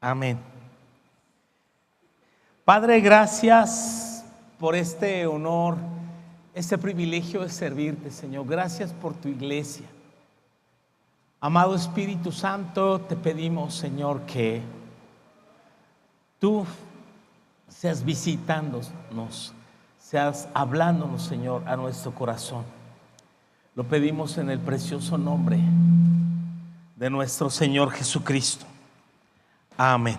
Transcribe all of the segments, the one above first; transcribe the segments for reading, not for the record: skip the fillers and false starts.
Amén. Padre, gracias por este honor, este privilegio de servirte, Señor. Gracias por tu iglesia. Amado Espíritu Santo, te pedimos, Señor, que tú seas visitándonos, seas hablándonos, Señor, a nuestro corazón. Lo pedimos en el precioso nombre de nuestro Señor Jesucristo. Amén.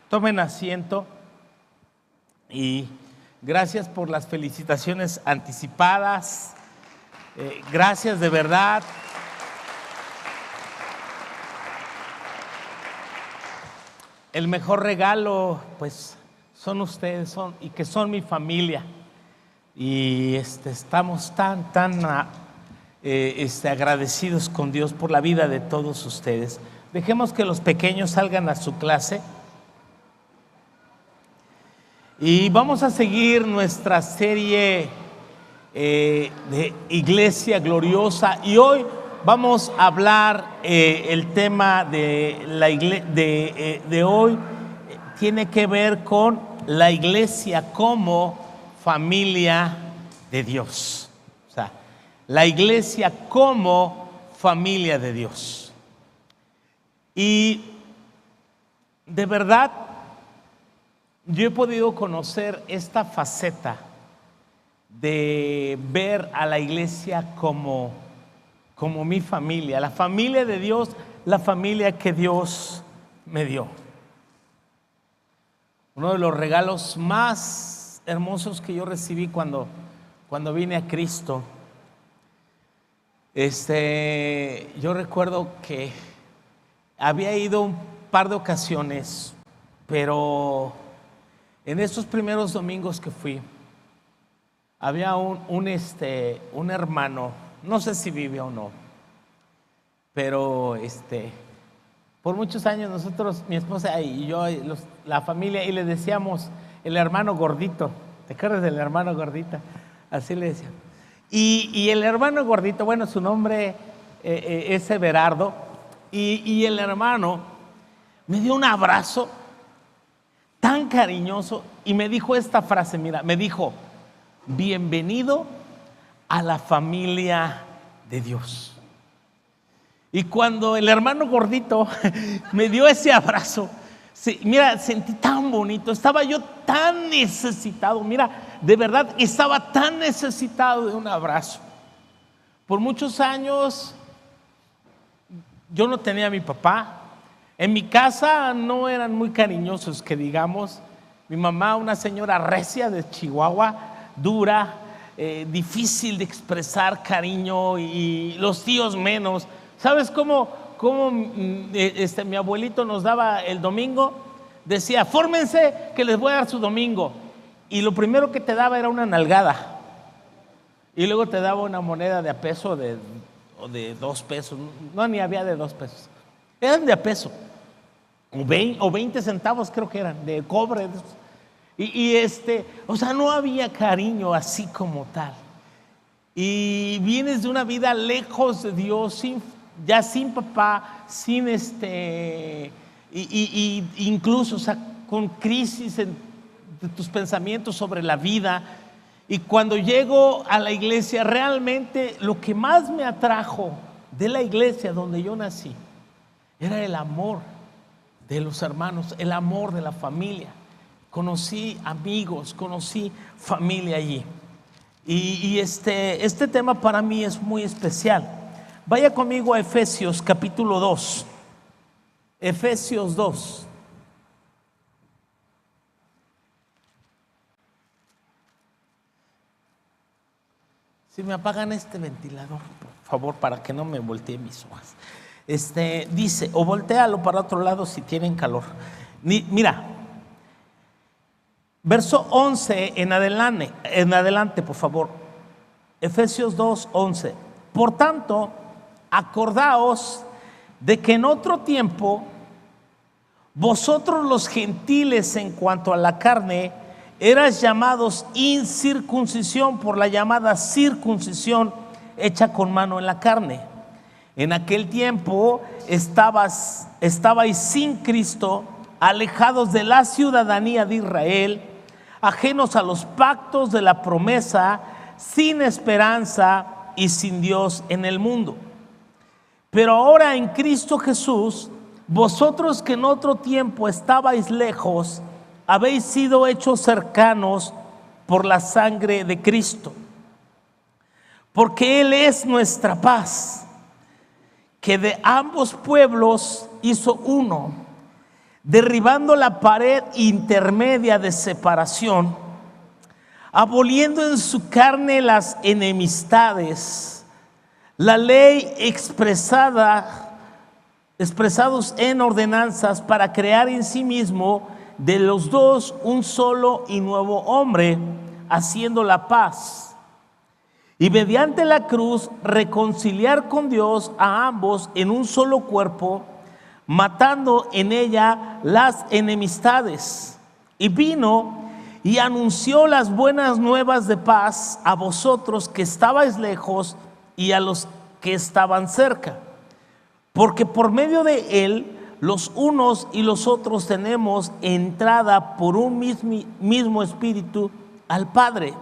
Tomen asiento y gracias por las felicitaciones anticipadas. Gracias de verdad. El mejor regalo, pues, son ustedes, y que son mi familia. Y estamos tan agradecidos con Dios por la vida de todos ustedes. Dejemos que los pequeños salgan a su clase. Y vamos a seguir nuestra serie de Iglesia Gloriosa. Y hoy vamos a hablar, el tema de hoy tiene que ver con la iglesia como familia de Dios. O sea, la iglesia como familia de Dios. Y de verdad, yo he podido conocer esta faceta de ver a la iglesia como mi familia, la familia de Dios, la familia que Dios me dio. Uno de los regalos más hermosos que yo recibí cuando vine a Cristo, yo recuerdo que había ido un par de ocasiones, pero en esos primeros domingos que fui, había un hermano, no sé si vive o no, pero por muchos años nosotros, mi esposa y yo, la familia, y le decíamos el hermano gordito. ¿Te acuerdas del hermano gordito? Así le decíamos. Y el hermano gordito, bueno, su nombre es Everardo, y el hermano me dio un abrazo tan cariñoso y me dijo esta frase, mira, me dijo: bienvenido a la familia de Dios. Y cuando el hermano gordito me dio ese abrazo, mira, sentí tan bonito, estaba yo tan necesitado, mira, de verdad estaba tan necesitado de un abrazo. Por muchos años yo no tenía a mi papá. En mi casa no eran muy cariñosos, que digamos. Mi mamá, una señora recia de Chihuahua, dura, difícil de expresar cariño, y los tíos menos. ¿Sabes cómo mi abuelito nos daba el domingo? Decía: fórmense que les voy a dar su domingo. Y lo primero que te daba era una nalgada. Y luego te daba una moneda de a peso o de 2 pesos. No, ni había de 2 pesos. Eran de a peso. O 20 centavos creo que eran, de cobre. O sea, no había cariño así como tal. Y vienes de una vida lejos de Dios, ya sin papá, sin incluso, o sea, con crisis de tus pensamientos sobre la vida. Y cuando llego a la iglesia, realmente lo que más me atrajo de la iglesia donde yo nací era el amor de los hermanos, el amor de la familia. Conocí amigos, conocí familia allí. Y este tema para mí es muy especial. Vaya conmigo a Efesios capítulo 2. Efesios 2. Si me apagan este ventilador, por favor, para que no me voltee mis hojas. Dice, o voltéalo para otro lado si tienen calor. Mira, verso 11 en adelante, por favor. Efesios 2, 11. Por tanto, acordaos de que en otro tiempo vosotros los gentiles, en cuanto a la carne, eras llamados incircuncisión por la llamada circuncisión hecha con mano en la carne, En aquel tiempo estabais sin Cristo, alejados de la ciudadanía de Israel, ajenos a los pactos de la promesa, sin esperanza y sin Dios en el mundo. Pero ahora en Cristo Jesús, vosotros que en otro tiempo estabais lejos, habéis sido hechos cercanos por la sangre de Cristo. Porque Él es nuestra paz, que de ambos pueblos hizo uno, derribando la pared intermedia de separación, aboliendo en su carne las enemistades, la ley expresados en ordenanzas, para crear en sí mismo de los dos un solo y nuevo hombre, haciendo la paz, y mediante la cruz reconciliar con Dios a ambos en un solo cuerpo, matando en ella las enemistades. Y vino y anunció las buenas nuevas de paz a vosotros que estabais lejos y a los que estaban cerca. Porque por medio de Él los unos y los otros tenemos entrada por un mismo Espíritu al Padre.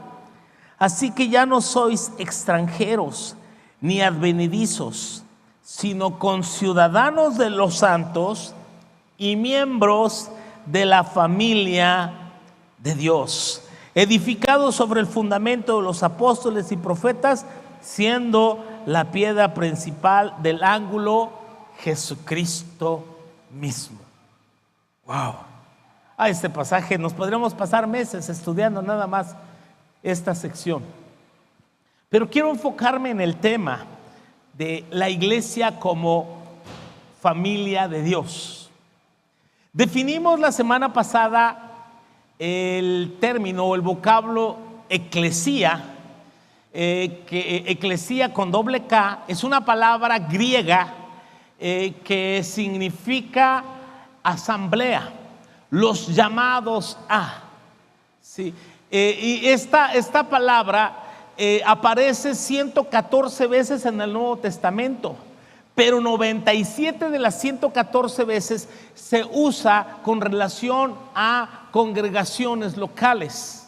Así que ya no sois extranjeros ni advenedizos, sino conciudadanos de los santos y miembros de la familia de Dios, edificados sobre el fundamento de los apóstoles y profetas, siendo la piedra principal del ángulo Jesucristo mismo. Wow. Este pasaje nos podríamos pasar meses estudiando nada más esta sección, pero quiero enfocarme en el tema de la iglesia como familia de Dios. Definimos la semana pasada el término o el vocablo eclesía, que eclesía con doble K es una palabra griega que significa asamblea, los llamados a. ¿Sí? Y esta palabra aparece 114 veces en el Nuevo Testamento, pero 97 de las 114 veces se usa con relación a congregaciones locales,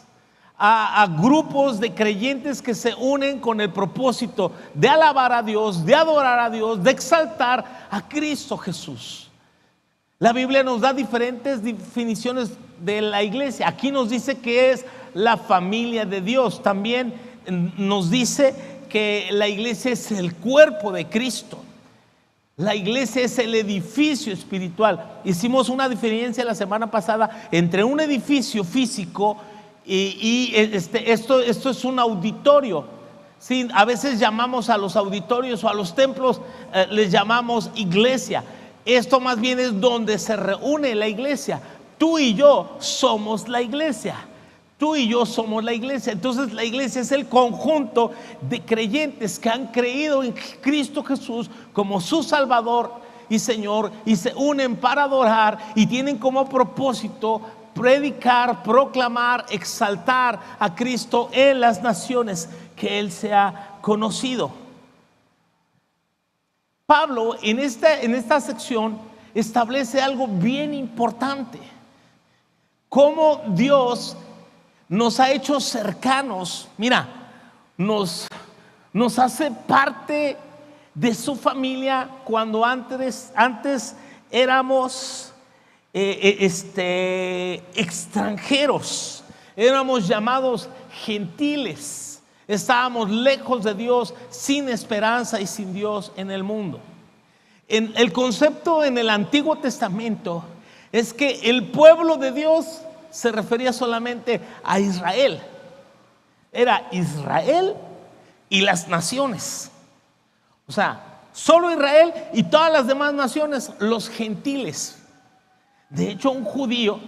a grupos de creyentes que se unen con el propósito de alabar a Dios, de adorar a Dios, de exaltar a Cristo Jesús. La Biblia nos da diferentes definiciones de la iglesia. Aquí nos dice que es la familia de Dios. También nos dice que la iglesia es el cuerpo de Cristo. La iglesia es el edificio espiritual. Hicimos una diferencia la semana pasada entre un edificio físico y esto es un auditorio. Sí, a veces llamamos a los auditorios o a los templos, les llamamos iglesia. Esto más bien es donde se reúne la iglesia. Tú y yo somos la iglesia. Tú y yo somos la iglesia. Entonces la iglesia es el conjunto de creyentes que han creído en Cristo Jesús como su Salvador y Señor, y se unen para adorar y tienen como propósito predicar, proclamar, exaltar a Cristo en las naciones, que Él sea conocido. Pablo en esta sección establece algo bien importante: cómo Dios nos ha hecho cercanos. Mira, nos hace parte de su familia cuando antes éramos extranjeros, éramos llamados gentiles. Estábamos lejos de Dios, sin esperanza y sin Dios en el mundo. El concepto en el Antiguo Testamento es que el pueblo de Dios se refería solamente a Israel. Era Israel y las naciones. O sea, solo Israel y todas las demás naciones, los gentiles. De hecho, un judío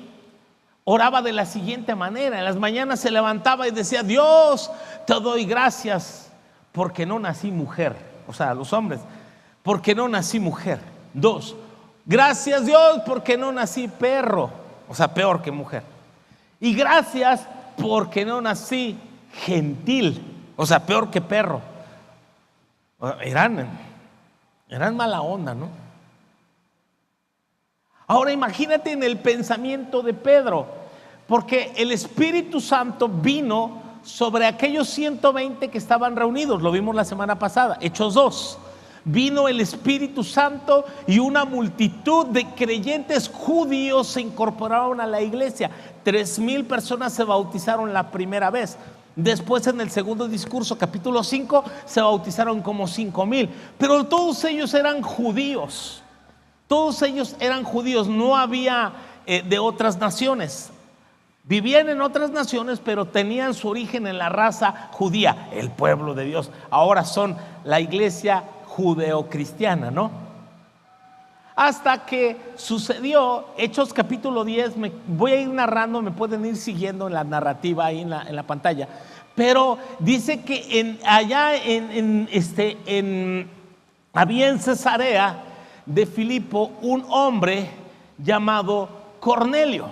oraba de la siguiente manera: en las mañanas se levantaba y decía: Dios, te doy gracias porque no nací mujer. O sea, los hombres, porque no nací mujer. 2, gracias Dios porque no nací perro. O sea, peor que mujer. Y gracias porque no nací gentil. O sea, peor que perro. Eran Eran mala onda, ¿no? Ahora imagínate en el pensamiento de Pedro, porque el Espíritu Santo vino sobre aquellos 120 que estaban reunidos. Lo vimos la semana pasada, Hechos 2. Vino el Espíritu Santo y una multitud de creyentes judíos se incorporaron a la iglesia. 3,000 personas se bautizaron la primera vez. Después, en el segundo discurso, capítulo 5, se bautizaron como 5,000. Pero todos ellos eran judíos. Todos ellos eran judíos, no había de otras naciones. Vivían en otras naciones, pero tenían su origen en la raza judía, el pueblo de Dios. Ahora son la iglesia judeocristiana, ¿no? Hasta que sucedió Hechos capítulo 10, voy a ir narrando, me pueden ir siguiendo en la narrativa ahí en la pantalla. Pero dice que había en Cesarea de Filipo un hombre llamado Cornelio.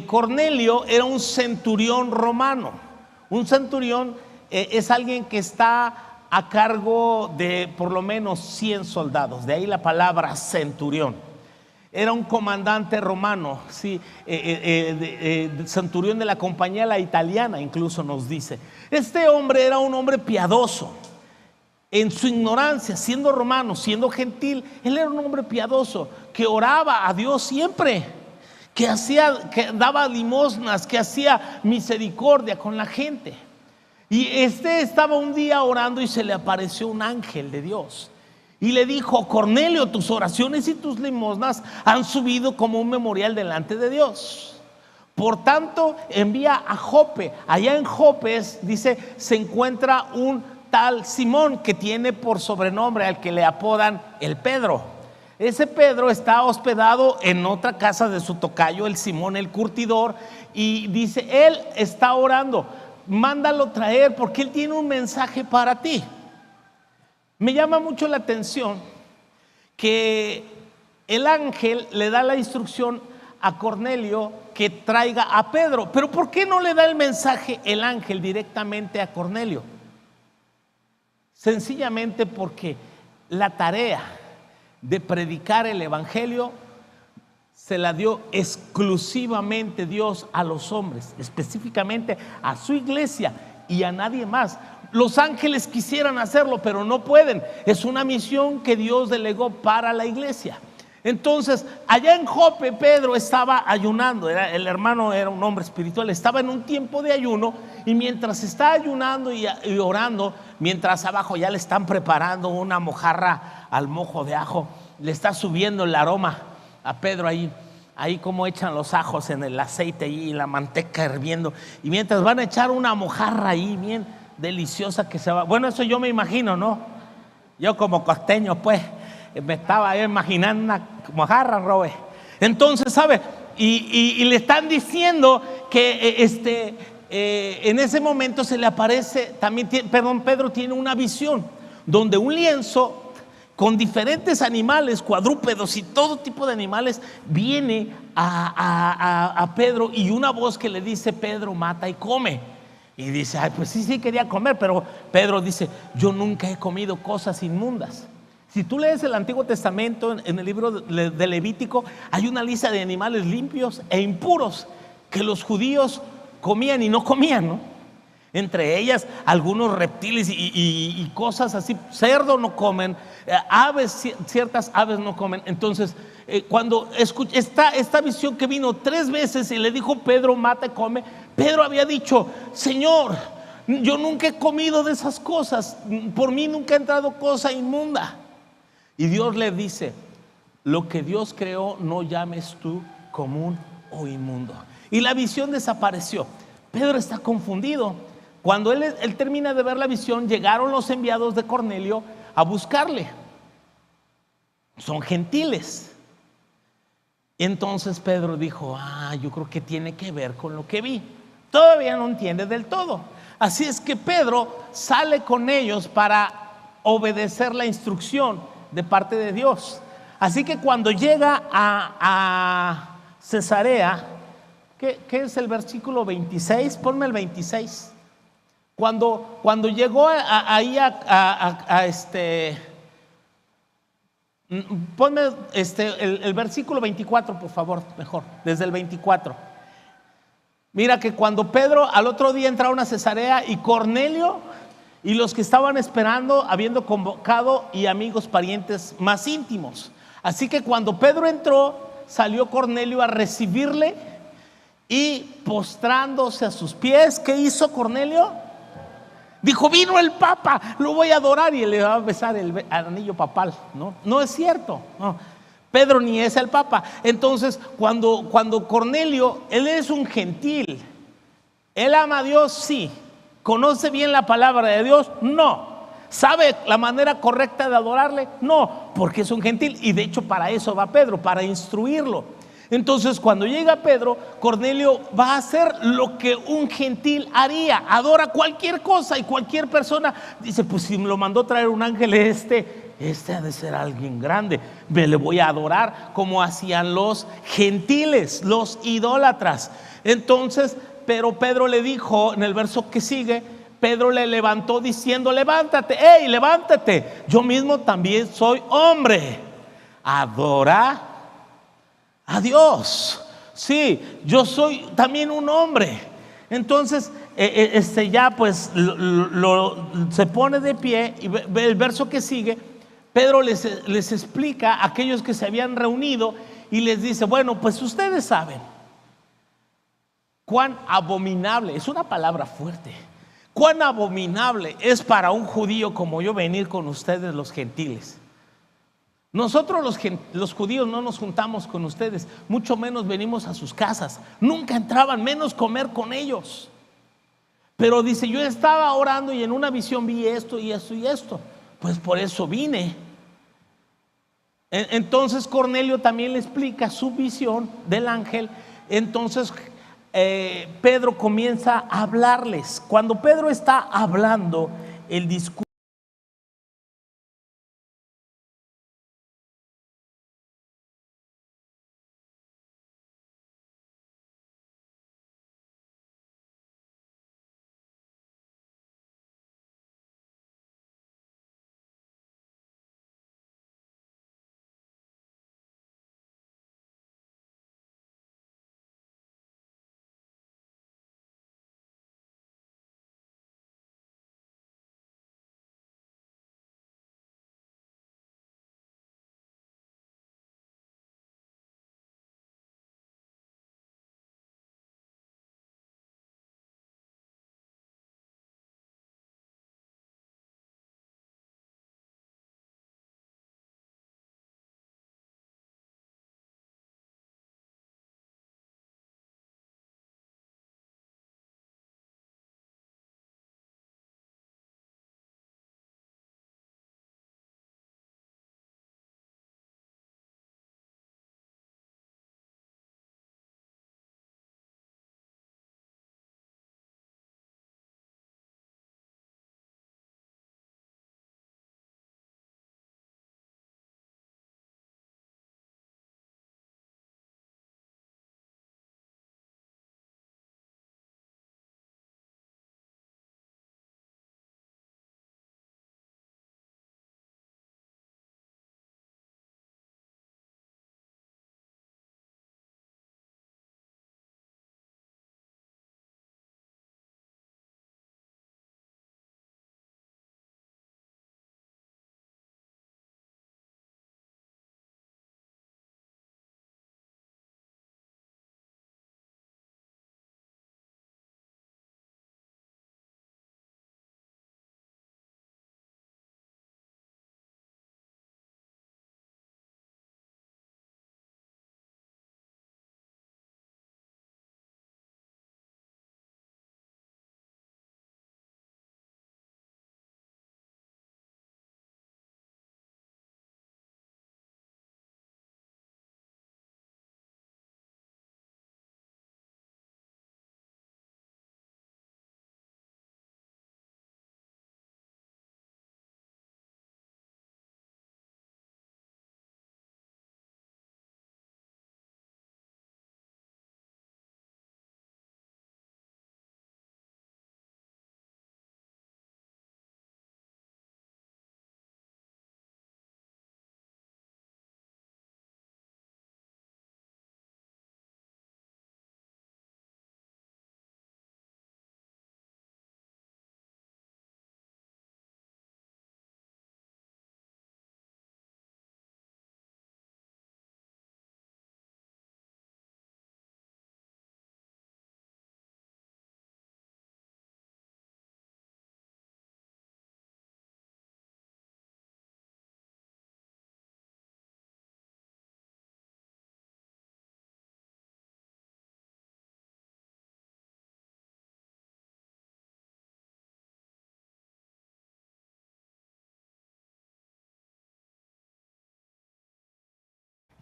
Cornelio era un centurión romano. Un centurión es alguien que está a cargo de por lo menos 100 soldados, de ahí la palabra centurión. Era un comandante romano, sí, centurión de la compañía la italiana, incluso nos dice. Este hombre era un hombre piadoso. En su ignorancia, siendo romano, siendo gentil, él era un hombre piadoso que oraba a Dios siempre, que daba limosnas, que hacía misericordia con la gente. Y estaba un día orando y se le apareció un ángel de Dios y le dijo: Cornelio, tus oraciones y tus limosnas han subido como un memorial delante de Dios. Por tanto, envía a Jope. Allá en Jope, dice, se encuentra un tal Simón que tiene por sobrenombre al que le apodan el Pedro. Ese Pedro está hospedado en otra casa de su tocayo, el Simón el curtidor, y dice: él está orando, mándalo traer porque él tiene un mensaje para ti. Me llama mucho la atención que el ángel le da la instrucción a Cornelio que traiga a Pedro. Pero ¿por qué no le da el mensaje el ángel directamente a Cornelio? Sencillamente porque la tarea de predicar el evangelio se la dio exclusivamente Dios a los hombres, específicamente a su iglesia y a nadie más. Los ángeles quisieran hacerlo, pero no pueden. Es una misión que Dios delegó para la iglesia. Entonces, allá en Jope, Pedro estaba ayunando. El hermano era un hombre espiritual, estaba en un tiempo de ayuno. Y mientras está ayunando y orando, mientras abajo ya le están preparando una mojarra al mojo de ajo, le está subiendo el aroma a Pedro ahí como echan los ajos en el aceite y la manteca hirviendo. Y mientras van a echar una mojarra ahí bien deliciosa que se va. Bueno, eso yo me imagino, ¿no? Yo como costeño, pues, me estaba imaginando una mojarra, Robert. Entonces, ¿sabe? Y le están diciendo que en ese momento se le aparece también, Pedro tiene una visión donde un lienzo con diferentes animales, cuadrúpedos y todo tipo de animales, viene a Pedro, y una voz que le dice: Pedro, mata y come. Y dice: ay, pues sí quería comer, pero Pedro dice: yo nunca he comido cosas inmundas. Si tú lees el Antiguo Testamento, en el libro de Levítico, hay una lista de animales limpios e impuros que los judíos comían y no comían, ¿no? Entre ellas algunos reptiles y cosas así. Cerdo no comen, aves, ciertas aves no comen. Entonces, cuando escuché esta visión que vino 3 veces y le dijo: Pedro, mata y come, Pedro había dicho: Señor, yo nunca he comido de esas cosas, por mí nunca ha entrado cosa inmunda. Y Dios le dice: lo que Dios creó no llames tú común o inmundo. Y la visión desapareció. Pedro está confundido. Cuando él termina de ver la visión, llegaron los enviados de Cornelio a buscarle. Son gentiles. Entonces Pedro dijo: yo creo que tiene que ver con lo que vi. Todavía no entiende del todo. Así es que Pedro sale con ellos para obedecer la instrucción de parte de Dios. Así que cuando llega a Cesarea, ¿qué es el versículo 26? Ponme el 26. Cuando llegó ahí ponme el versículo 24, por favor, mejor, desde el 24. Mira que cuando Pedro al otro día entraron a Cesarea y Cornelio y los que estaban esperando, habiendo convocado y amigos, parientes más íntimos. Así que cuando Pedro entró, salió Cornelio a recibirle y postrándose a sus pies, ¿qué hizo Cornelio? Dijo: vino el Papa, lo voy a adorar, y le va a besar el anillo papal. No es cierto, no. Pedro ni es el Papa. Entonces cuando Cornelio, él es un gentil, él ama a Dios, sí. ¿Conoce bien la palabra de Dios? No. ¿Sabe la manera correcta de adorarle? No, porque es un gentil, y de hecho para eso va Pedro, para instruirlo. Entonces cuando llega Pedro, Cornelio va a hacer lo que un gentil haría: adora cualquier cosa, y cualquier persona dice: pues si me lo mandó traer un ángel, este ha de ser alguien grande, me le voy a adorar, como hacían los gentiles, los idólatras. Entonces, pero Pedro le dijo, en el verso que sigue, Pedro le levantó diciendo: levántate, hey, levántate, yo mismo también soy hombre, adora a Dios. Sí, yo soy también un hombre. Entonces ya pues se pone de pie, y ve el verso que sigue. Pedro les explica a aquellos que se habían reunido y les dice: bueno, pues ustedes saben cuán abominable, es una palabra fuerte, cuán abominable es para un judío como yo venir con ustedes los gentiles. Nosotros los judíos no nos juntamos con ustedes, mucho menos venimos a sus casas, nunca entraban, menos comer con ellos. Pero dice: yo estaba orando y en una visión vi esto y esto y esto, pues por eso vine. Entonces Cornelio también le explica su visión del ángel. Entonces Pedro comienza a hablarles. Cuando Pedro está hablando el discurso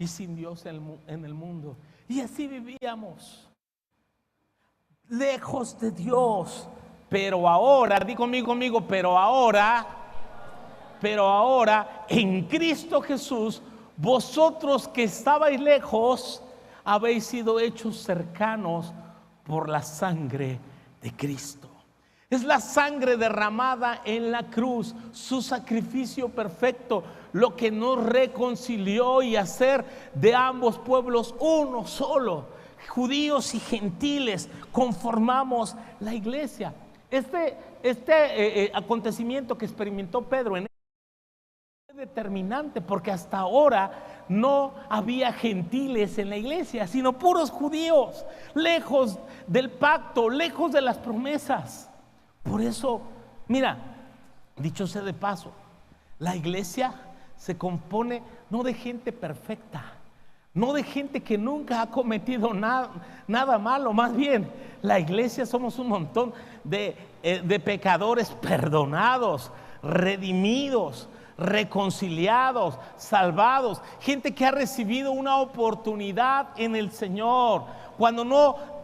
y sin Dios en el mundo. Y así vivíamos, lejos de Dios. Pero ahora, di conmigo, pero ahora en Cristo Jesús, vosotros que estabais lejos, habéis sido hechos cercanos por la sangre de Cristo. Es la sangre derramada en la cruz, su sacrificio perfecto, lo que nos reconcilió y hacer de ambos pueblos uno solo. Judíos y gentiles conformamos la iglesia. Este acontecimiento que experimentó Pedro en fue determinante, porque hasta ahora no había gentiles en la iglesia, sino puros judíos, lejos del pacto, lejos de las promesas. Por eso, mira, dicho sea de paso, la iglesia se compone no de gente perfecta, no de gente que nunca ha cometido nada malo. Más bien, la iglesia somos un montón de pecadores perdonados, redimidos, reconciliados, salvados, gente que ha recibido una oportunidad en el Señor. Cuando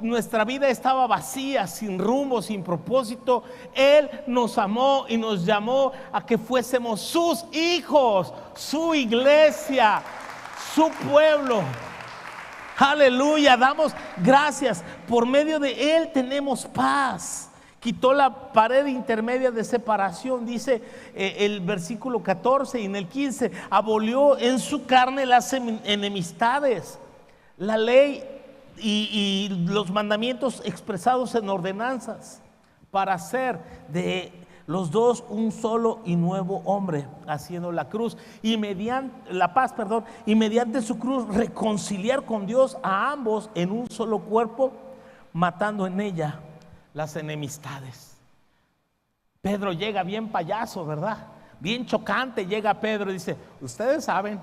nuestra vida estaba vacía, sin rumbo, sin propósito, Él nos amó y nos llamó a que fuésemos sus hijos, su iglesia, su pueblo. Aleluya, damos gracias. Por medio de Él tenemos paz. Quitó la pared intermedia de separación, dice el versículo 14, y en el 15, abolió en su carne las enemistades, la ley y los mandamientos expresados en ordenanzas, para hacer de los dos un solo y nuevo hombre, haciendo la cruz y y mediante su cruz reconciliar con Dios a ambos en un solo cuerpo, matando en ella las enemistades. Pedro llega bien payaso, ¿verdad? Bien chocante llega Pedro y dice: ustedes saben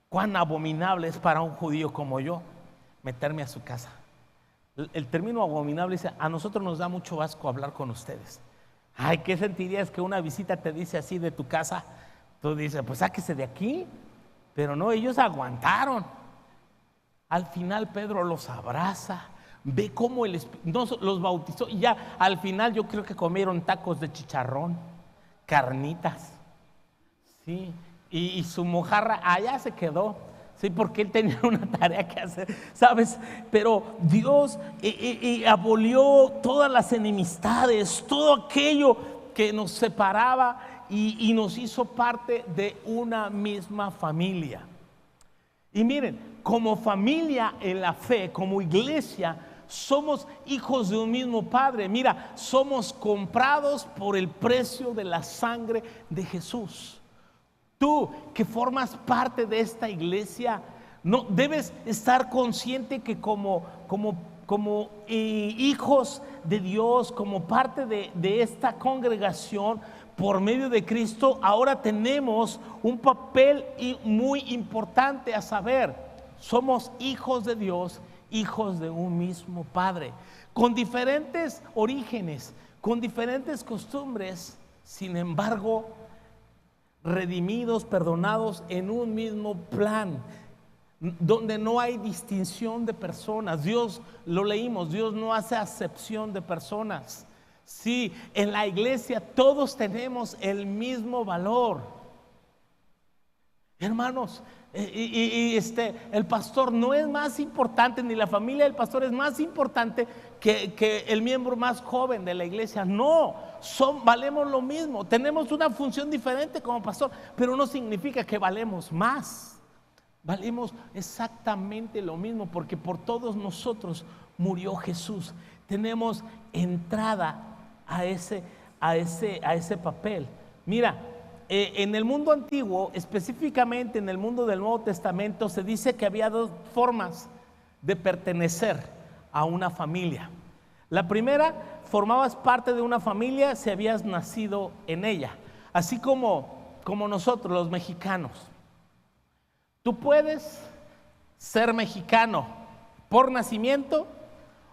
cuán abominable es para un judío como yo meterme a su casa. El término abominable dice: a nosotros nos da mucho asco hablar con ustedes. Ay, ¿qué sentirías que una visita te dice así de tu casa? Tú dices: pues sáquese de aquí. Pero no, ellos aguantaron. Al final Pedro los abraza, ve cómo los bautizó, y ya al final yo creo que comieron tacos de chicharrón, carnitas, sí, y su mojarra allá se quedó, sí, porque él tenía una tarea que hacer, ¿sabes? Pero Dios abolió todas las enemistades, todo aquello que nos separaba, y nos hizo parte de una misma familia. Y miren, como familia en la fe, como iglesia, somos hijos de un mismo Padre. Mira, somos comprados por el precio de la sangre de Jesús. Tú que formas parte de esta iglesia, no debes estar consciente que como hijos de Dios, como parte de esta congregación, por medio de Cristo, ahora tenemos un papel muy importante, a saber, somos hijos de Dios, hijos de un mismo Padre, con diferentes orígenes, con diferentes costumbres, sin embargo, redimidos, perdonados en un mismo plan, donde no hay distinción de personas. Dios, lo leímos, Dios no hace acepción de personas. Sí, en la iglesia todos tenemos el mismo valor. Hermanos, el pastor no es más importante, ni la familia del pastor es más importante que el miembro más joven de la iglesia. No, valemos lo mismo. Tenemos una función diferente como pastor, pero no significa que valemos más. Valemos exactamente lo mismo, porque por todos nosotros murió Jesús. Tenemos entrada a ese papel. Mira, en el mundo antiguo, específicamente en el mundo del Nuevo Testamento, se dice que había dos formas de pertenecer a una familia. La primera, formabas parte de una familia si habías nacido en ella, así como nosotros los mexicanos. Tú puedes ser mexicano por nacimiento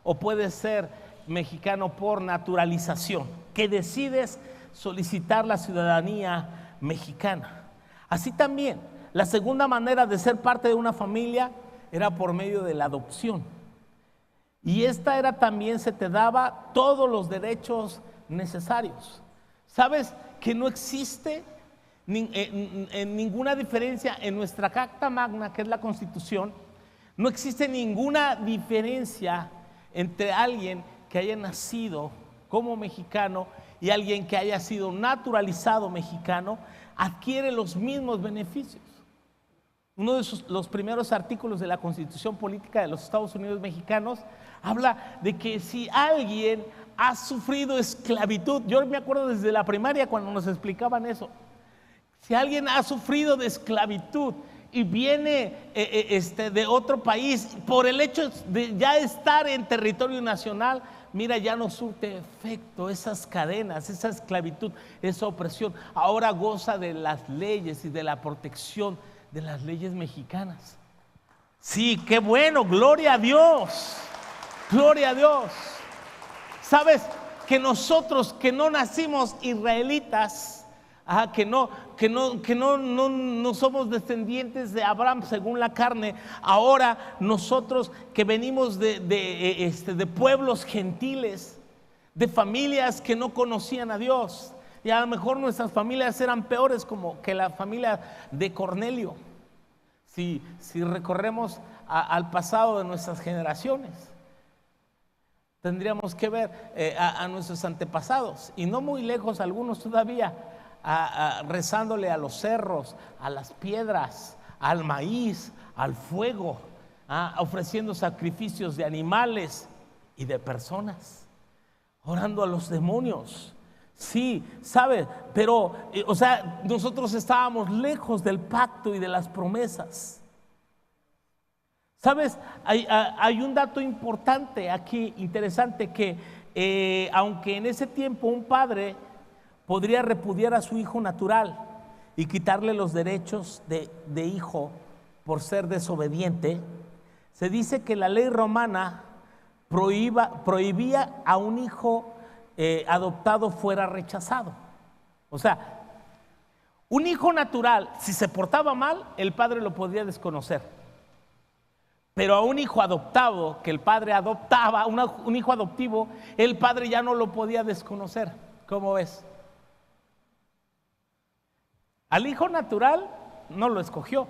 o puedes ser mexicano por naturalización, que decides solicitar la ciudadanía mexicana. Así también La segunda manera de ser parte de una familia era por medio de la adopción. Y esta era también, se te daba todos los derechos necesarios. ¿Sabes que no existe ninguna diferencia en nuestra Carta Magna, que es la Constitución? No existe ninguna diferencia entre alguien que haya nacido como mexicano y alguien que haya sido naturalizado mexicano. Adquiere los mismos beneficios. Uno de los primeros artículos de la Constitución Política de los Estados Unidos Mexicanos habla de que si alguien ha sufrido esclavitud, yo me acuerdo desde la primaria cuando nos explicaban eso, si alguien ha sufrido de esclavitud y viene de otro país, por el hecho de ya estar en territorio nacional, mira, ya no surte efecto esas cadenas, esa esclavitud, esa opresión. Ahora goza de las leyes y de la protección de las leyes mexicanas. Sí, qué bueno, gloria a Dios, gloria a Dios. Sabes que nosotros que no nacimos israelitas, que no somos descendientes de Abraham según la carne, ahora nosotros que venimos de pueblos gentiles, de familias que no conocían a Dios, y a lo mejor nuestras familias eran peores como que la familia de Cornelio, si recorremos al pasado de nuestras generaciones. Tendríamos que ver a nuestros antepasados, y no muy lejos algunos todavía, rezándole a los cerros, a las piedras, al maíz, al fuego, ofreciendo sacrificios de animales y de personas, orando a los demonios. Sí, ¿sabe? Pero, nosotros estábamos lejos del pacto y de las promesas. ¿Sabes? Hay un dato importante aquí, interesante, que aunque en ese tiempo un padre podría repudiar a su hijo natural y quitarle los derechos de hijo por ser desobediente, se dice que la ley romana prohibía a un hijo adoptado fuera rechazado. O sea, un hijo natural, si se portaba mal, el padre lo podía desconocer. Pero a un hijo adoptado, que el padre adoptaba, un hijo adoptivo, el padre ya no lo podía desconocer. ¿Cómo ves? Al hijo natural no lo escogió,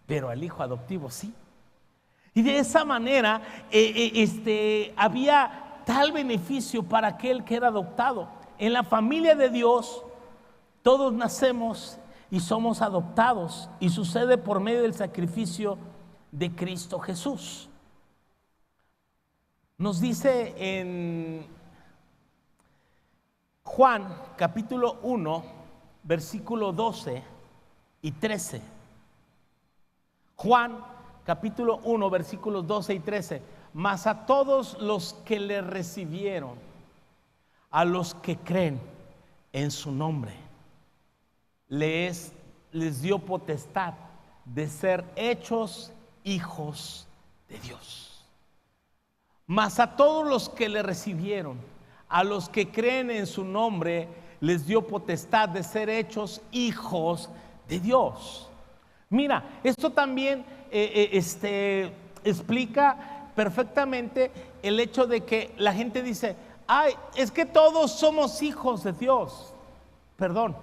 pero al hijo adoptivo sí. Y de esa manera había tal beneficio para aquel que era adoptado. En la familia de Dios todos nacemos y somos adoptados, y sucede por medio del sacrificio de Cristo Jesús. Nos dice en Juan capítulo 1, versículo 12 y 13. Juan capítulo 1, versículos 12 y 13. Mas a todos los que le recibieron, a los que creen en su nombre, les dio potestad de ser hechos hijos de Dios. Mas a todos los que le recibieron, a los que creen en su nombre, les dio potestad de ser hechos hijos de Dios. Mira, esto también explica perfectamente el hecho de que la gente dice: ay, es que todos somos hijos de Dios. Perdón,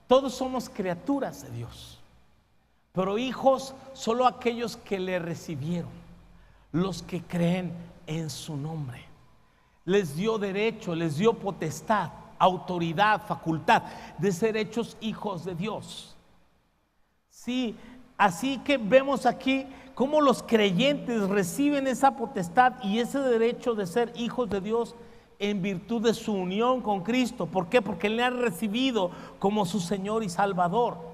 todos somos criaturas de Dios, pero hijos solo aquellos que le recibieron, los que creen en su nombre. Les dio derecho, les dio potestad, autoridad, facultad de ser hechos hijos de Dios. Sí, así que vemos aquí cómo los creyentes reciben esa potestad y ese derecho de ser hijos de Dios en virtud de su unión con Cristo. ¿Por qué? Porque le han recibido como su Señor y Salvador.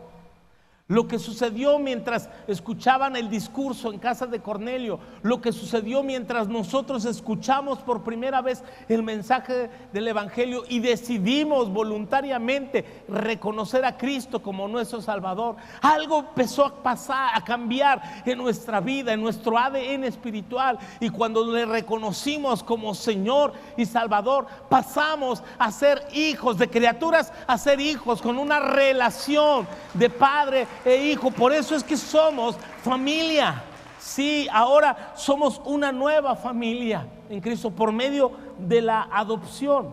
Lo que sucedió mientras escuchaban el discurso en casa de Cornelio, lo que sucedió mientras nosotros escuchamos por primera vez el mensaje del Evangelio y decidimos voluntariamente reconocer a Cristo como nuestro Salvador, algo empezó a pasar, a cambiar en nuestra vida, en nuestro ADN espiritual, y cuando le reconocimos como Señor y Salvador, pasamos a ser hijos, de criaturas a ser hijos, con una relación de padre e hijo. Por eso es que somos familia. Sí, ahora somos una nueva familia en Cristo por medio de la adopción.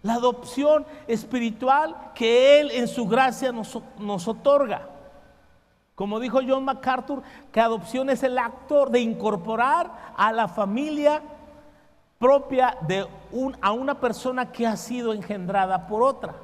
La adopción espiritual que Él en su gracia nos otorga. Como dijo John MacArthur, que adopción es el acto de incorporar a la familia propia a una persona que ha sido engendrada por otra.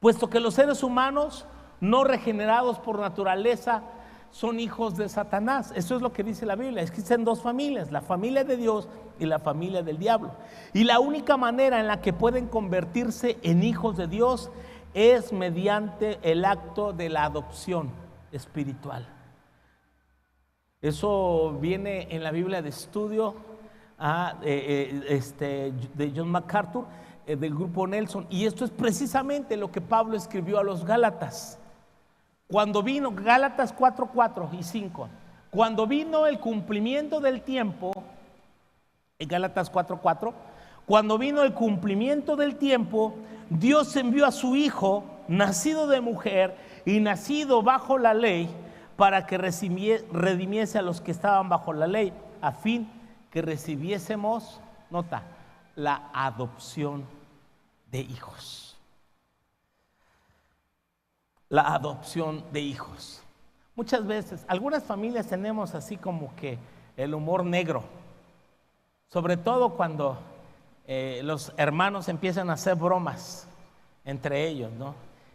Puesto que los seres humanos no regenerados por naturaleza son hijos de Satanás. Eso es lo que dice la Biblia. Existen dos familias, la familia de Dios y la familia del diablo. Y la única manera en la que pueden convertirse en hijos de Dios es mediante el acto de la adopción espiritual. Eso viene en la Biblia de estudio de John MacArthur, del grupo Nelson. Y esto es precisamente lo que Pablo escribió a los Gálatas. Cuando vino, Gálatas 4:4 y 5, cuando vino el cumplimiento del tiempo, en Gálatas 4:4, cuando vino el cumplimiento del tiempo, Dios envió a su Hijo, nacido de mujer y nacido bajo la ley, para que redimiese a los que estaban bajo la ley, a fin que recibiésemos, nota, la adopción de hijos. La adopción de hijos. Muchas veces, algunas familias tenemos así como que el humor negro, sobre todo cuando los hermanos empiezan a hacer bromas entre ellos, ¿no?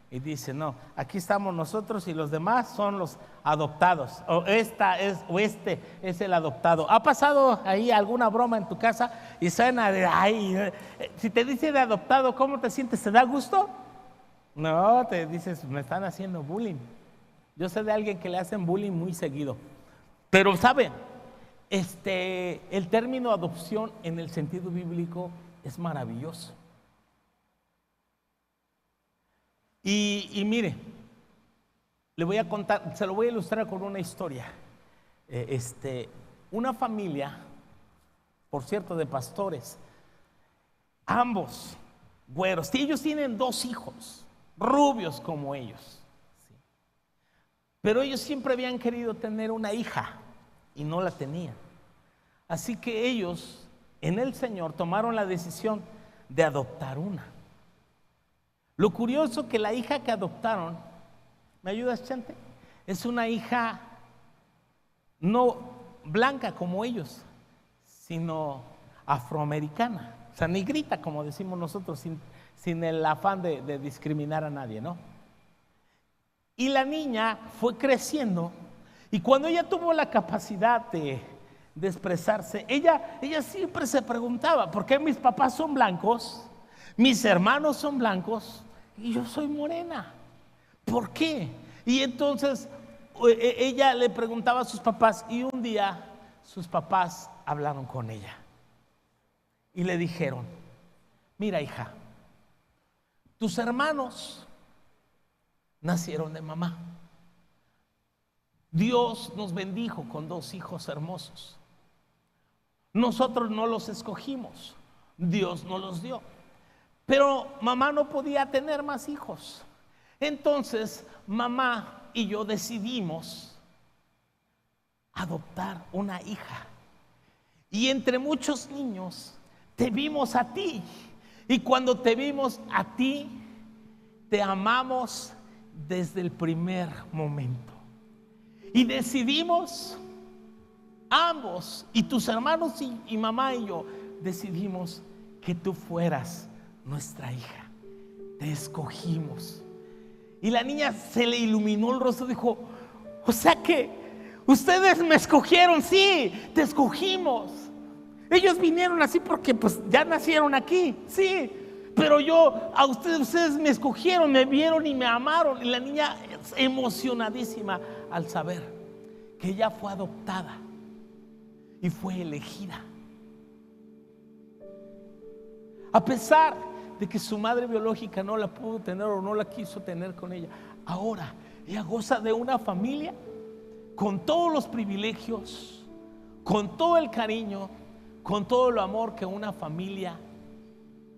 Y dicen, no, aquí estamos nosotros y los demás son los adoptados, o este es el adoptado. ¿Ha pasado ahí alguna broma en tu casa y suena de, ay, si te dice de adoptado, ¿cómo te sientes? ¿Te da gusto? No, te dices, me están haciendo bullying. Yo sé de alguien que le hacen bullying muy seguido. Pero ¿saben? El término adopción en el sentido bíblico es maravilloso. Y mire, le voy a contar, se lo voy a ilustrar con una historia. Una familia, por cierto, de pastores, ambos güeros, y ellos tienen 2 hijos, rubios como ellos, ¿sí? Pero ellos siempre habían querido tener una hija y no la tenían. Así que ellos, en el Señor, tomaron la decisión de adoptar una. Lo curioso que la hija que adoptaron, ¿me ayudas, Chante? Es una hija no blanca como ellos, sino afroamericana, o sea, negrita como decimos nosotros, sin el afán de discriminar a nadie, ¿no? Y la niña fue creciendo y cuando ella tuvo la capacidad de expresarse, ella siempre se preguntaba, ¿por qué mis papás son blancos, mis hermanos son blancos y yo soy morena? ¿Por qué? Y entonces ella le preguntaba a sus papás y un día sus papás hablaron con ella y le dijeron, mira hija, tus hermanos nacieron de mamá. Dios nos bendijo con 2 hijos hermosos. Nosotros no los escogimos, Dios nos los dio. Pero mamá no podía tener más hijos. Entonces mamá y yo decidimos adoptar una hija. Y entre muchos niños te vimos a ti. Y cuando te vimos a ti, te amamos desde el primer momento. Y decidimos ambos, y tus hermanos y mamá y yo, decidimos que tú fueras nuestra hija. Te escogimos. Y la niña se le iluminó el rostro, dijo, o sea que ustedes me escogieron. Sí, te escogimos. Ellos vinieron así porque pues ya nacieron aquí, sí, pero a ustedes me escogieron, me vieron y me amaron. Y la niña emocionadísima al saber que ella fue adoptada y fue elegida. A pesar de que su madre biológica no la pudo tener o no la quiso tener con ella, ahora ella goza de una familia con todos los privilegios, con todo el cariño, con todo el amor que una familia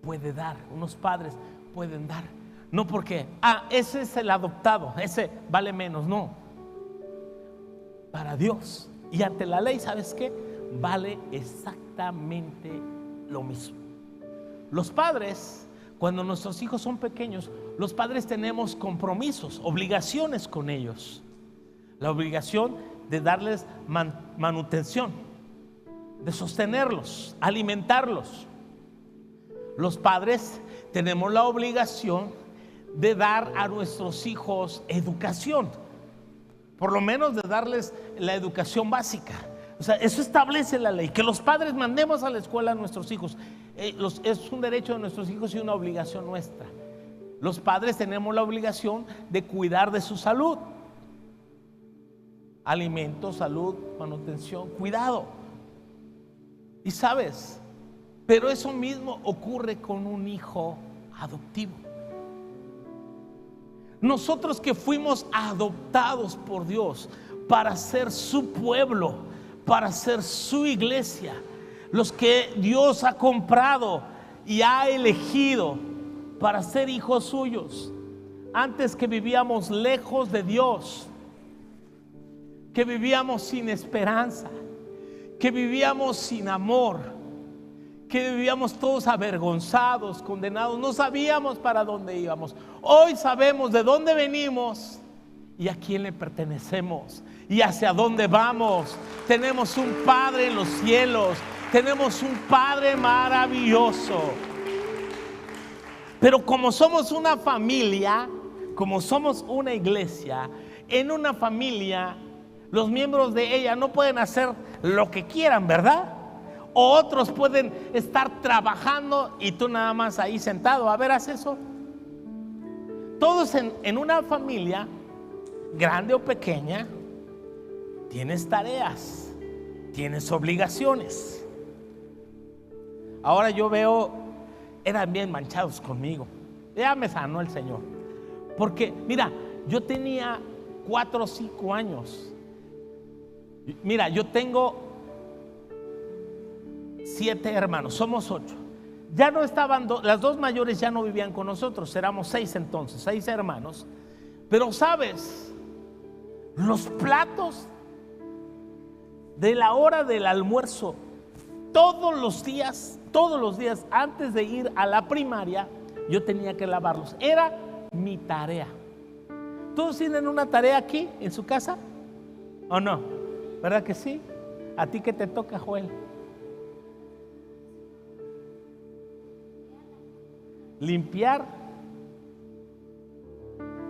puede dar, unos padres pueden dar. No porque, ese es el adoptado, ese vale menos, no. Para Dios y ante la ley, ¿sabes qué? Vale exactamente lo mismo. Los padres, cuando nuestros hijos son pequeños, los padres tenemos compromisos, obligaciones con ellos. La obligación de darles manutención, de sostenerlos, alimentarlos. Los padres tenemos la obligación de dar a nuestros hijos educación, por lo menos de darles la educación básica. O sea, eso establece la ley, que los padres mandemos a la escuela a nuestros hijos. Es un derecho de nuestros hijos y una obligación nuestra. Los padres tenemos la obligación de cuidar de su salud. Alimento, salud, manutención, cuidado. Y sabes, pero eso mismo ocurre con un hijo adoptivo. Nosotros que fuimos adoptados por Dios para ser su pueblo, para ser su iglesia, los que Dios ha comprado y ha elegido para ser hijos suyos, antes que vivíamos lejos de Dios, que vivíamos sin esperanza, que vivíamos sin amor, que vivíamos todos avergonzados, condenados, no sabíamos para dónde íbamos. Hoy sabemos de dónde venimos y a quién le pertenecemos y hacia dónde vamos. Tenemos un Padre en los cielos, tenemos un Padre maravilloso. Pero como somos una familia, como somos una iglesia, en una familia los miembros de ella no pueden hacer lo que quieran, ¿verdad? O otros pueden estar trabajando y tú nada más ahí sentado. A ver, haz eso. Todos en una familia, grande o pequeña, tienes tareas, tienes obligaciones. Ahora yo veo, eran bien manchados conmigo. Ya me sanó el Señor. Porque, mira, yo tenía 4 o 5 años. Mira, yo tengo 7 hermanos, somos 8. Ya no estaban, las 2 mayores ya no vivían con nosotros, éramos 6 entonces, 6 hermanos. Pero sabes, los platos de la hora del almuerzo, todos los días, antes de ir a la primaria, yo tenía que lavarlos. Era mi tarea. ¿Todos tienen una tarea aquí en su casa? ¿O no? ¿Verdad que sí? ¿A ti qué te toca, Joel? Limpiar.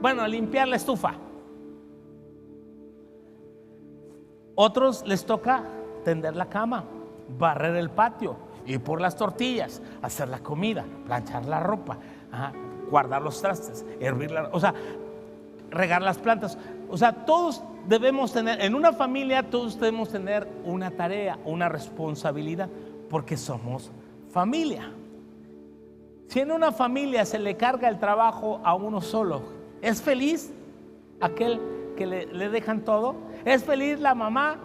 Bueno, limpiar la estufa. Otros les toca tender la cama, barrer el patio, ir por las tortillas, hacer la comida, planchar la ropa, guardar los trastes, hervir regar las plantas. O sea, todos debemos tener, en una familia todos debemos tener una tarea, una responsabilidad, porque somos familia. Si en una familia se le carga el trabajo a uno solo, ¿es feliz aquel que le dejan todo? ¿Es feliz la mamá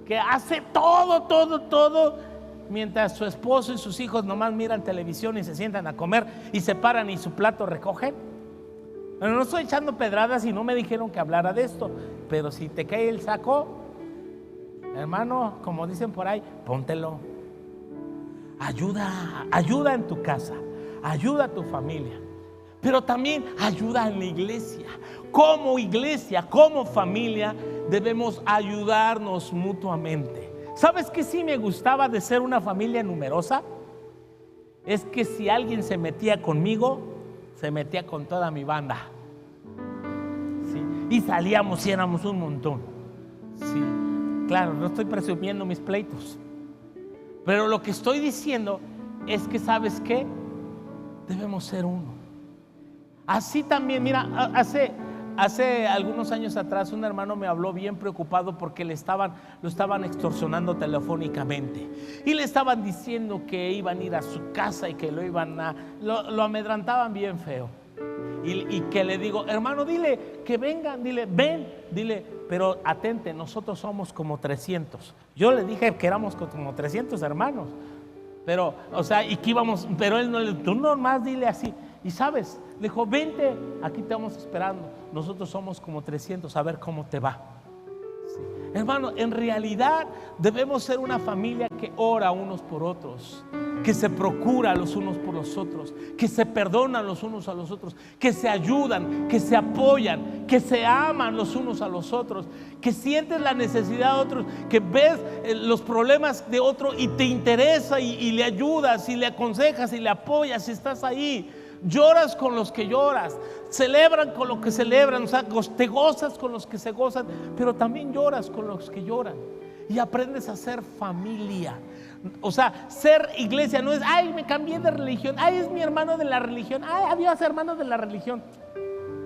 que hace todo, mientras su esposo y sus hijos nomás miran televisión y se sientan a comer y se paran y su plato recogen? Bueno, no estoy echando pedradas y no me dijeron que hablara de esto, pero si te cae el saco, hermano, como dicen por ahí, póntelo. Ayuda en tu casa, ayuda a tu familia, pero también ayuda en la iglesia. Como iglesia, como familia, debemos ayudarnos mutuamente. ¿Sabes qué sí me gustaba de ser una familia numerosa? Es que si alguien se metía conmigo, se metía con toda mi banda. ¿Sí? Y salíamos y éramos un montón. Sí, claro, no estoy presumiendo mis pleitos, pero lo que estoy diciendo es que, ¿sabes qué? Debemos ser uno. Así también, mira, hace algunos años atrás un hermano me habló bien preocupado porque lo estaban extorsionando telefónicamente y le estaban diciendo que iban a ir a su casa y que lo amedrantaban bien feo. Y que le digo, hermano, dile que vengan, dile, pero atente, nosotros somos como 300. Yo le dije que éramos como 300 hermanos, pero, o sea, y que íbamos, pero él no le, tú nomás dile así. Y sabes, le dijo, vente, aquí te vamos esperando. Nosotros somos como 300, a ver cómo te va. Sí. Hermano, en realidad debemos ser una familia que ora unos por otros, que se procura los unos por los otros, que se perdonan los unos a los otros, que se ayudan, que se apoyan, que se aman los unos a los otros, que sientes la necesidad de otros, que ves los problemas de otro y te interesa y le ayudas y le aconsejas y le apoyas y estás ahí. Lloras con los que lloras, celebran con los que celebran, o sea, te gozas con los que se gozan, pero también lloras con los que lloran y aprendes a ser familia. O sea, ser iglesia no es, ay, me cambié de religión, ay, es mi hermano de la religión, ay, adiós hermano de la religión.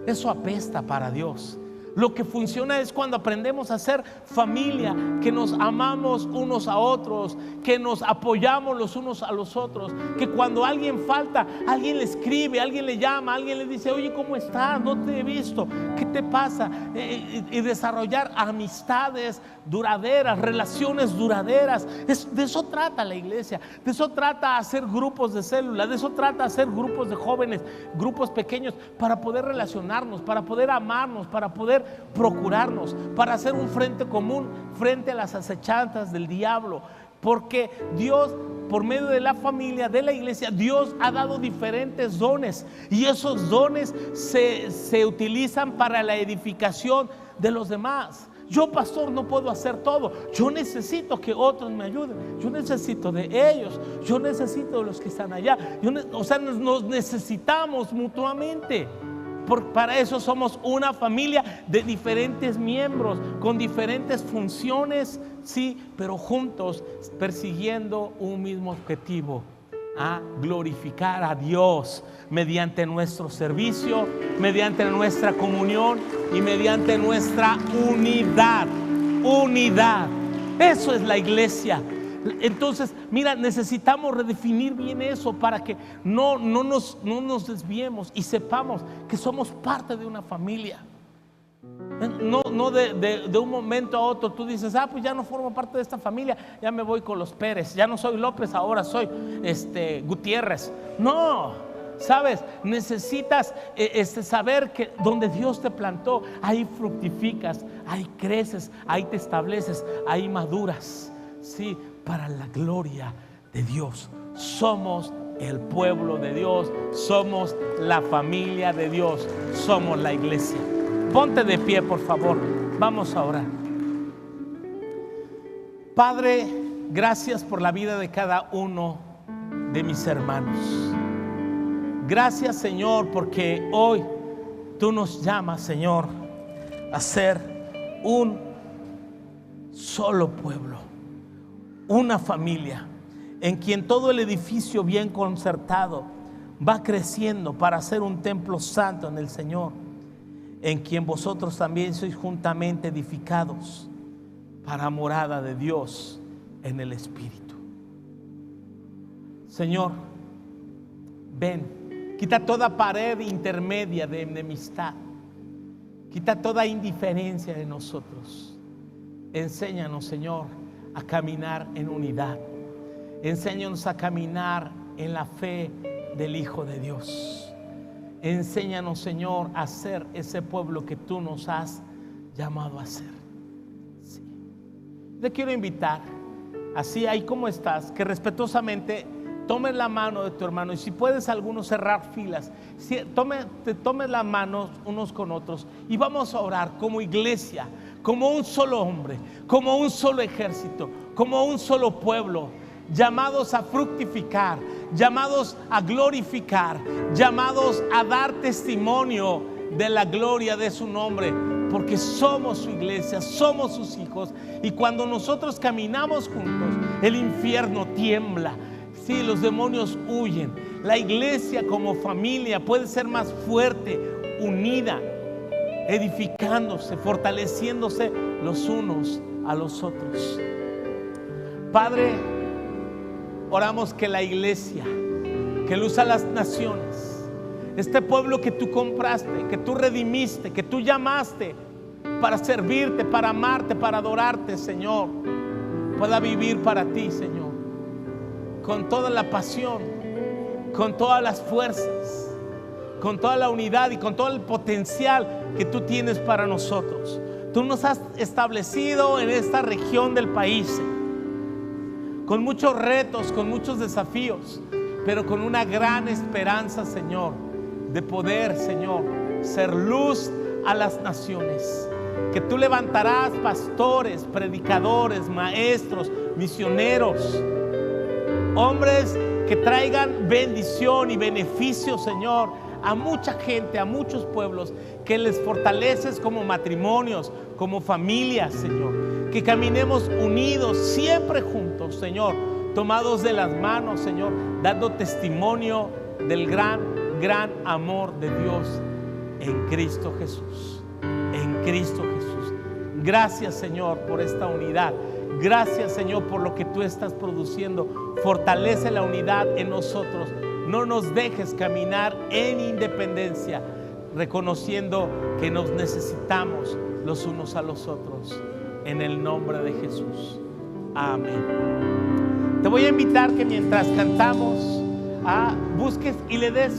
Eso apesta para Dios. Lo que funciona es cuando aprendemos a ser familia, que nos amamos unos a otros, que nos apoyamos los unos a los otros, que cuando alguien falta, alguien le escribe, alguien le llama, alguien le dice, oye, ¿cómo estás? No te he visto, ¿qué te pasa? Y desarrollar amistades duraderas, relaciones duraderas. De eso trata la iglesia, de eso trata hacer grupos de célula, de eso trata hacer grupos de jóvenes, grupos pequeños, para poder relacionarnos, para poder amarnos, para poder procurarnos, para hacer un frente común frente a las acechanzas del diablo. Porque Dios, por medio de la familia, de la iglesia, Dios ha dado diferentes dones, y esos dones se utilizan para la edificación de los demás. Yo, pastor, no puedo hacer todo. Yo necesito que otros me ayuden. Yo necesito de ellos. Yo necesito de los que están allá. O sea, nos necesitamos mutuamente. Para eso somos una familia de diferentes miembros, con diferentes funciones, sí, pero juntos persiguiendo un mismo objetivo: a glorificar a Dios mediante nuestro servicio, mediante nuestra comunión y mediante nuestra unidad. Unidad. Eso es la iglesia. Entonces, mira, necesitamos redefinir bien eso para que no nos desviemos y sepamos que somos parte de una familia. No de un momento a otro tú dices, pues ya no formo parte de esta familia, ya me voy con los Pérez, ya no soy López, ahora soy Gutiérrez. No, sabes, necesitas saber que donde Dios te plantó, ahí fructificas, ahí creces, ahí te estableces, ahí maduras, sí, para la gloria de Dios. Somos el pueblo de Dios, somos la familia de Dios, somos la iglesia. Ponte de pie, por favor, vamos a orar. Padre, gracias por la vida de cada uno de mis hermanos. Gracias, Señor, porque hoy tú nos llamas, Señor, a ser un solo pueblo, una familia en quien todo el edificio bien concertado va creciendo para ser un templo santo en el Señor, en quien vosotros también sois juntamente edificados para morada de Dios en el Espíritu. Señor, ven, quita toda pared intermedia de enemistad, quita toda indiferencia de nosotros. Enséñanos, Señor, a caminar en unidad. Enséñanos a caminar en la fe del Hijo de Dios. Enséñanos, Señor, a ser ese pueblo que tú nos has llamado a ser. Sí. Te quiero invitar, así ahí como estás, que respetuosamente tomes la mano de tu hermano, y si puedes algunos cerrar filas, te tomes la mano unos con otros y vamos a orar como iglesia, como un solo hombre, como un solo ejército, como un solo pueblo, llamados a fructificar, llamados a glorificar, llamados a dar testimonio de la gloria de su nombre, porque somos su iglesia, somos sus hijos, y cuando nosotros caminamos juntos, el infierno tiembla, sí, los demonios huyen. La iglesia como familia puede ser más fuerte, unida, edificándose, fortaleciéndose los unos a los otros. Padre, oramos que la iglesia, que luz a las naciones, este pueblo que tú compraste, que tú redimiste, que tú llamaste para servirte, para amarte, para adorarte, Señor, pueda vivir para ti, Señor, con toda la pasión, con todas las fuerzas, con toda la unidad y con todo el potencial que tú tienes para nosotros. Tú nos has establecido en esta región del país con muchos retos, con muchos desafíos, pero con una gran esperanza, Señor, de poder, Señor, ser luz a las naciones. Que tú levantarás pastores, predicadores, maestros, misioneros, hombres que traigan bendición y beneficio, Señor, a mucha gente, a muchos pueblos, que les fortaleces como matrimonios, como familias, Señor. Que caminemos unidos, siempre juntos, Señor, tomados de las manos, Señor, dando testimonio del gran amor de Dios en Cristo Jesús. En Cristo Jesús. Gracias, Señor, por esta unidad. Gracias, Señor, por lo que tú estás produciendo. Fortalece la unidad en nosotros. No nos dejes caminar en independencia, reconociendo que nos necesitamos los unos a los otros. En el nombre de Jesús. Amén. Te voy a invitar que mientras cantamos, busques y le des